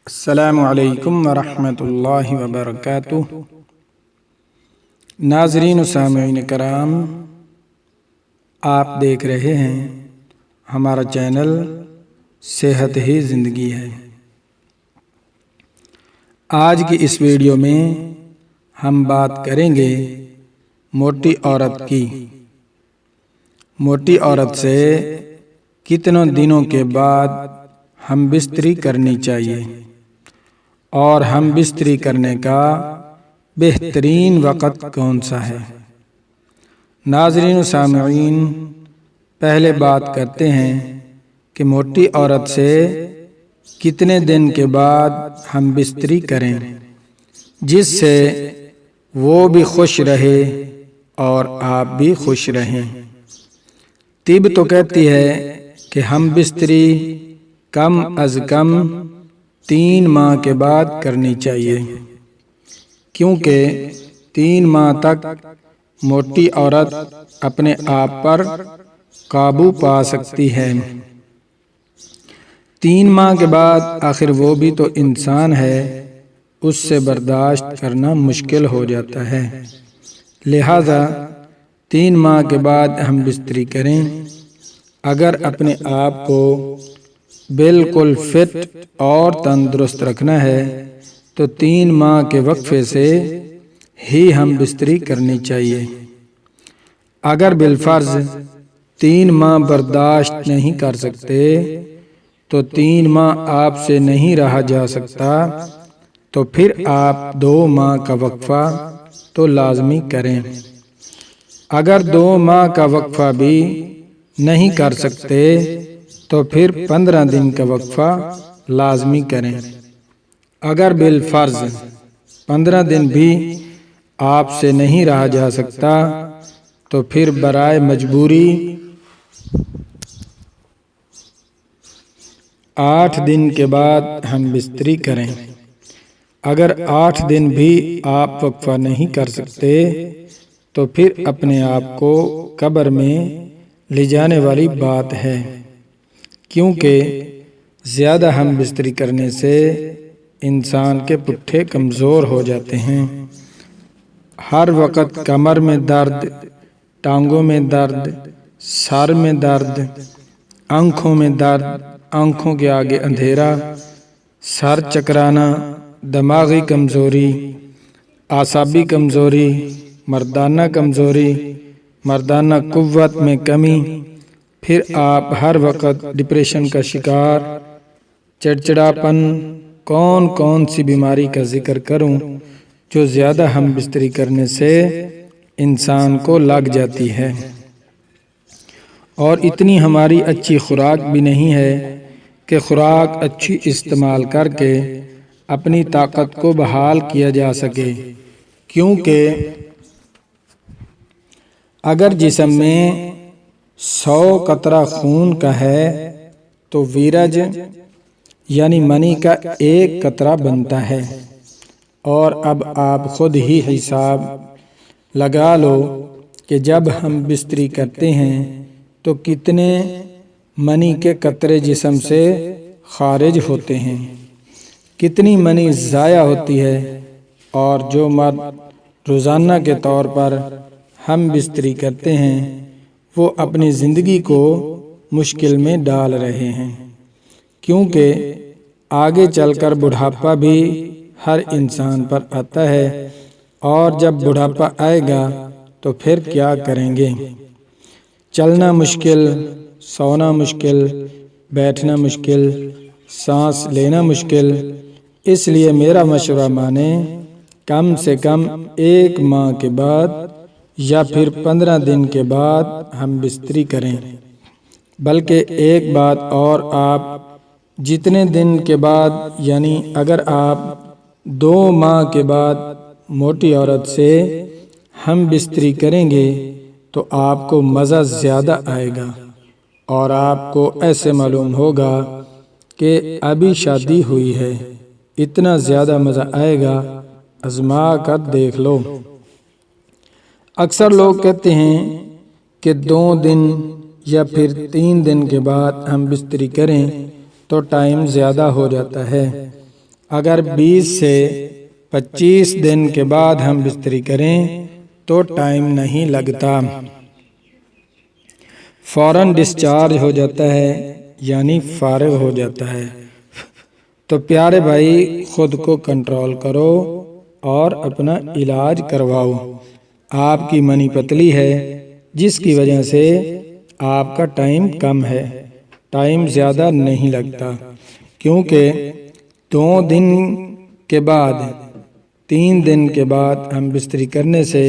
السلام علیکم ورحمۃ اللہ وبرکاتہ۔ ناظرین و سامعین کرام، آپ دیکھ رہے ہیں ہمارا چینل صحت ہی زندگی ہے۔ آج کی اس ویڈیو میں ہم بات کریں گے موٹی عورت کی۔ موٹی عورت سے کتنوں دنوں کے بعد ہم بستری کرنی چاہیے اور ہم بستری کرنے کا بہترین وقت کون سا ہے؟ ناظرین و سامعین، پہلے بات کرتے ہیں کہ موٹی عورت سے کتنے دن کے بعد ہم بستری کریں جس سے وہ بھی خوش رہے اور آپ بھی خوش رہیں۔ طب تو کہتی ہے کہ ہم بستری کم از کم 3 ماہ کے بعد کرنی چاہیے، کیونکہ 3 ماہ تک موٹی عورت اپنے آپ پر قابو پا سکتی ہے۔ 3 ماہ کے بعد آخر وہ بھی تو انسان ہے، اس سے برداشت کرنا مشکل ہو جاتا ہے۔ لہذا 3 ماہ کے بعد ہم بستری کریں۔ اگر اپنے آپ کو بالکل فٹ اور تندرست رکھنا ہے تو 3 ماہ کے وقفے سے ہی ہم بستری کرنی چاہیے۔ اگر بالفرض 3 ماہ برداشت نہیں کر سکتے تو 3 ماہ آپ سے نہیں رہا جا سکتا تو پھر آپ 2 ماہ کا وقفہ تو لازمی کریں۔ اگر 2 ماہ کا وقفہ بھی نہیں کر سکتے تو پھر 15 دن کا وقفہ لازمی کریں۔ اگر بالفرض 15 دن بھی آپ سے نہیں رہا جا سکتا تو پھر برائے مجبوری 8 دن کے بعد ہم بستری کریں۔ اگر 8 دن بھی آپ وقفہ نہیں کر سکتے تو پھر اپنے آپ کو قبر میں لے جانے والی بات ہے، کیونکہ زیادہ ہم بستری کرنے سے انسان کے پٹھے کمزور ہو جاتے ہیں۔ ہر وقت کمر میں درد، ٹانگوں میں درد، سر میں درد، آنکھوں میں درد، آنکھوں کے آگے اندھیرا، سر چکرانا، دماغی کمزوری، اعصابی کمزوری، مردانہ کمزوری، مردانہ قوت میں کمی، پھر آپ ہر وقت ڈپریشن کا شکار، چڑچڑاپن، کون سی بیماری کا ذکر کروں جو زیادہ ہم بستری کرنے سے انسان کو لگ جاتی ہے۔ اور اتنی ہماری اچھی خوراک بھی نہیں ہے کہ خوراک اچھی استعمال کر کے اپنی طاقت کو بحال کیا جا سکے، کیونکہ اگر جسم میں 100 قطرہ خون کا ہے تو ویرج یعنی منی کا 1 قطرہ بنتا ہے۔ اور اب آپ خود ہی حساب لگا لو کہ جب ہم بستری کرتے ہیں تو کتنے منی کے قطرے جسم سے خارج ہوتے ہیں، کتنی منی ضائع ہوتی ہے۔ اور جو مرد روزانہ کے طور پر ہم بستری کرتے ہیں وہ اپنی زندگی کو مشکل میں ڈال رہے ہیں، کیونکہ آگے چل کر بڑھاپا بھی ہر انسان پر آتا ہے، اور جب بڑھاپا آئے گا تو پھر کیا کریں گے؟ چلنا مشکل، سونا مشکل، بیٹھنا مشکل، سانس لینا مشکل۔ اس لیے میرا مشورہ مانیں، کم سے کم 1 ماہ کے بعد یا پھر 15 دن کے بعد ہم بستری کریں۔ بلکہ ایک بات اور، آپ جتنے دن کے بعد، یعنی اگر آپ 2 ماہ کے بعد موٹی عورت سے ہم بستری کریں گے تو آپ کو مزہ زیادہ آئے گا اور آپ کو ایسے معلوم ہوگا کہ ابھی شادی ہوئی ہے، اتنا زیادہ مزہ آئے گا، آزما کر دیکھ لو۔ اکثر لوگ کہتے ہیں کہ 2 دن یا پھر 3 دن کے بعد ہم بستری کریں تو ٹائم زیادہ ہو جاتا ہے۔ اگر 20 سے 25 دن کے بعد ہم بستری کریں تو ٹائم نہیں لگتا، فوراً ڈسچارج ہو جاتا ہے، یعنی فارغ ہو جاتا ہے۔ تو پیارے بھائی، خود کو کنٹرول کرو اور اپنا علاج کرواؤ۔ آپ کی منی پتلی ہے، جس کی وجہ سے آپ کا ٹائم کم ہے، ٹائم زیادہ نہیں لگتا، کیونکہ 2 دن کے بعد 3 دن کے بعد ہم بستری کرنے سے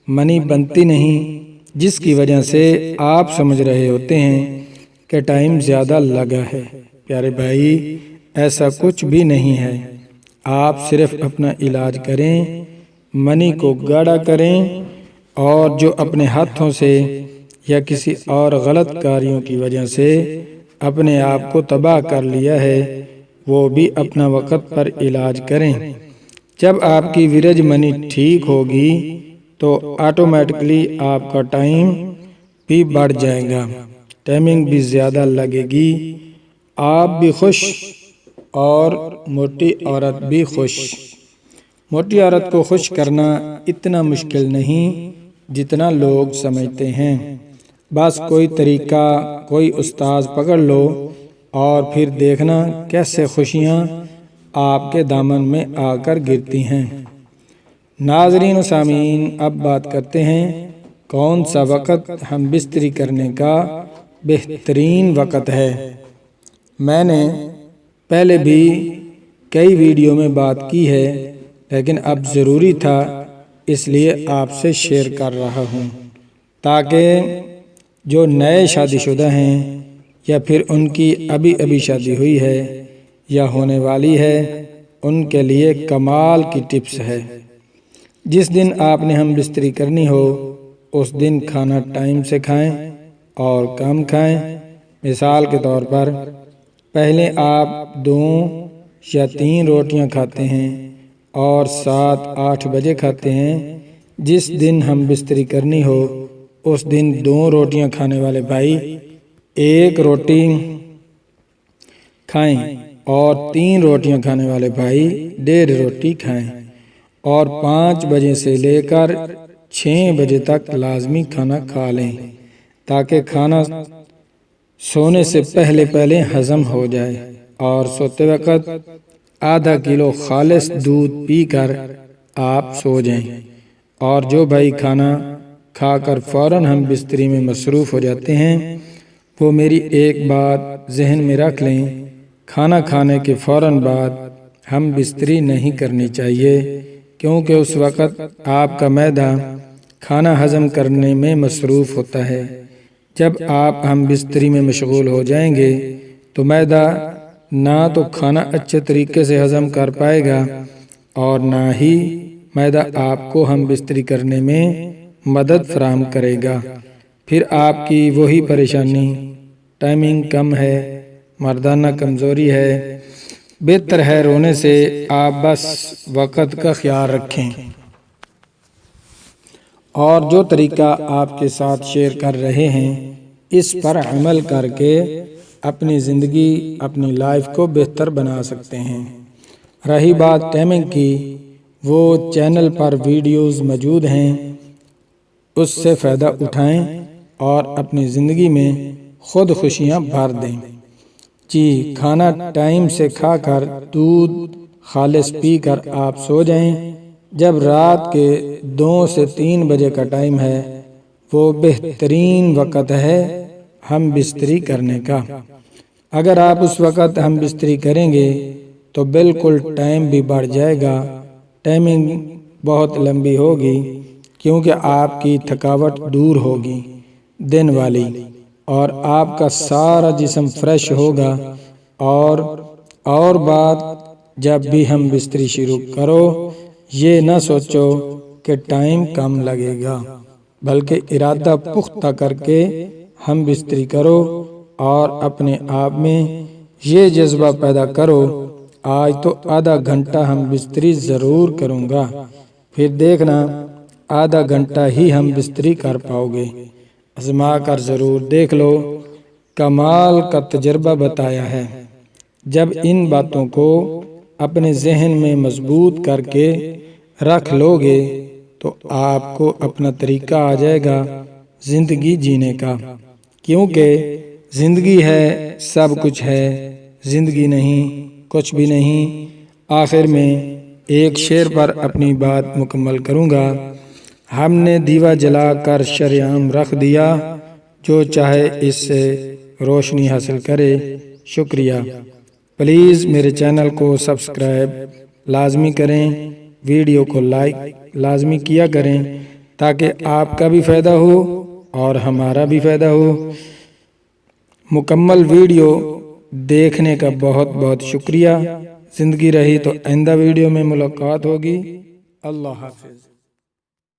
منی بنتی نہیں، جس کی وجہ سے آپ سمجھ رہے ہوتے ہیں کہ ٹائم زیادہ لگا ہے۔ پیارے بھائی، ایسا کچھ بھی نہیں ہے، آپ صرف اپنا علاج کریں، منی کو گاڑھا کریں، اور جو اپنے ہاتھوں سے یا کسی اور غلط کاریوں کی وجہ سے اپنے آپ کو تباہ کر لیا ہے، وہ بھی اپنا وقت پر علاج کریں۔ جب آپ کی ویرج منی ٹھیک ہوگی تو آٹومیٹکلی آپ کا ٹائم بھی بڑھ جائے گا، ٹائمنگ بھی زیادہ لگے گی، آپ بھی خوش اور موٹی عورت بھی خوش۔ موٹی عورت کو خوش کرنا اتنا مشکل نہیں جتنا لوگ سمجھتے ہیں، بس کوئی طریقہ، کوئی استاذ پکڑ لو اور پھر دیکھنا کیسے خوشیاں آپ کے دامن میں آ کر گرتی ہیں۔ ناظرین و سامعین، اب بات کرتے ہیں کون سا وقت ہم بستری کرنے کا بہترین وقت ہے۔ میں نے پہلے بھی کئی ویڈیو میں بات کی ہے، لیکن اب ضروری تھا، اس لیے آپ سے شیئر کر رہا ہوں، تاکہ جو نئے شادی شدہ ہیں یا پھر ان کی ابھی شادی ہوئی ہے یا ہونے والی ہے، ان کے لیے کمال کی ٹپس ہے۔ جس دن آپ نے ہم بستری کرنی ہو، اس دن کھانا ٹائم سے کھائیں اور کم کھائیں۔ مثال کے طور پر، پہلے آپ 2 یا 3 روٹیاں کھاتے ہیں اور 7-8 بجے کھاتے ہیں۔ جس دن ہم بستری کرنی ہو، اس دن 2 روٹیاں کھانے والے بھائی 1 روٹی کھائیں اور 3 روٹیاں کھانے والے بھائی 1.5 روٹی کھائیں، اور 5 بجے سے لے کر 6 بجے تک لازمی کھانا کھا لیں، تاکہ کھانا سونے سے پہلے ہضم ہو جائے، اور سوتے وقت ½ کلو خالص دودھ پی کر آپ سو جائیں۔ اور جو بھائی کھانا کھا کر فوراً ہم بستری میں مصروف ہو جاتے ہیں، وہ میری ایک بات ذہن میں رکھ لیں، کھانا کھانے کے فوراً بعد ہم بستری نہیں کرنی چاہیے، کیونکہ اس وقت آپ کا معدہ کھانا ہضم کرنے میں مصروف ہوتا ہے۔ جب آپ ہم بستری میں مشغول ہو جائیں گے تو معدہ نہ تو کھانا اچھے طریقے سے ہضم کر پائے گا، اور نہ ہی معدہ آپ کو ہم بستری کرنے میں مدد فراہم کرے گا۔ پھر آپ کی وہی پریشانی، ٹائمنگ کم ہے، مردانہ کمزوری ہے۔ بہتر ہے رونے سے آپ بس وقت کا خیال رکھیں۔ اور جو طریقہ آپ کے ساتھ شیئر کر رہے ہیں، اس پر عمل کر کے اپنی زندگی، اپنی لائف کو بہتر بنا سکتے ہیں۔ رہی بات ٹائمنگ کی، وہ چینل پر ویڈیوز موجود ہیں، اس سے فائدہ اٹھائیں اور اپنی زندگی میں خود خوشیاں بھر دیں۔ جی، کھانا ٹائم سے کھا کر، دودھ خالص پی کر آپ سو جائیں۔ جب رات کے 2 سے 3 بجے کا ٹائم ہے، وہ بہترین وقت ہے ہم بستری کرنے کا۔ اگر آپ اس وقت ہم بستری کریں گے تو بالکل ٹائم بھی بڑھ جائے گا، ٹائمنگ بہت لمبی ہوگی، کیونکہ آپ کی تھکاوٹ دور ہوگی دن والی، اور آپ کا سارا جسم فریش ہوگا۔ اور بات، جب بھی ہم بستری شروع کرو، یہ نہ سوچو کہ ٹائم کم لگے گا، بلکہ ارادہ پختہ کر کے ہم بستری کرو، اور اپنے آپ میں یہ جذبہ پیدا کرو، آج تو ½ گھنٹہ ہم بستری ضرور کروں گا۔ پھر دیکھنا ½ گھنٹہ ہی ہم بستری کر پاؤ گے۔ آزما کر ضرور دیکھ لو، کمال کا تجربہ بتایا ہے۔ جب ان باتوں کو اپنے ذہن میں مضبوط کر کے رکھ لو گے تو آپ کو اپنا طریقہ آ جائے گا زندگی جینے کا، کیونکہ زندگی ہے سب کچھ ہے، زندگی نہیں کچھ بھی نہیں۔ آخر میں ایک شعر پر اپنی بات مکمل کروں گا۔ ہم نے دیوا جلا کر شریعام رکھ دیا، جو چاہے اس سے روشنی حاصل کرے۔ شکریہ۔ پلیز میرے چینل کو سبسکرائب لازمی کریں، ویڈیو کو لائک لازمی کیا کریں تاکہ آپ کا بھی فائدہ ہو اور ہمارا بھی فائدہ ہو۔ مکمل ویڈیو دیکھنے کا بہت بہت شکریہ۔ زندگی رہی تو آئندہ ویڈیو میں ملاقات ہوگی۔ اللہ حافظ۔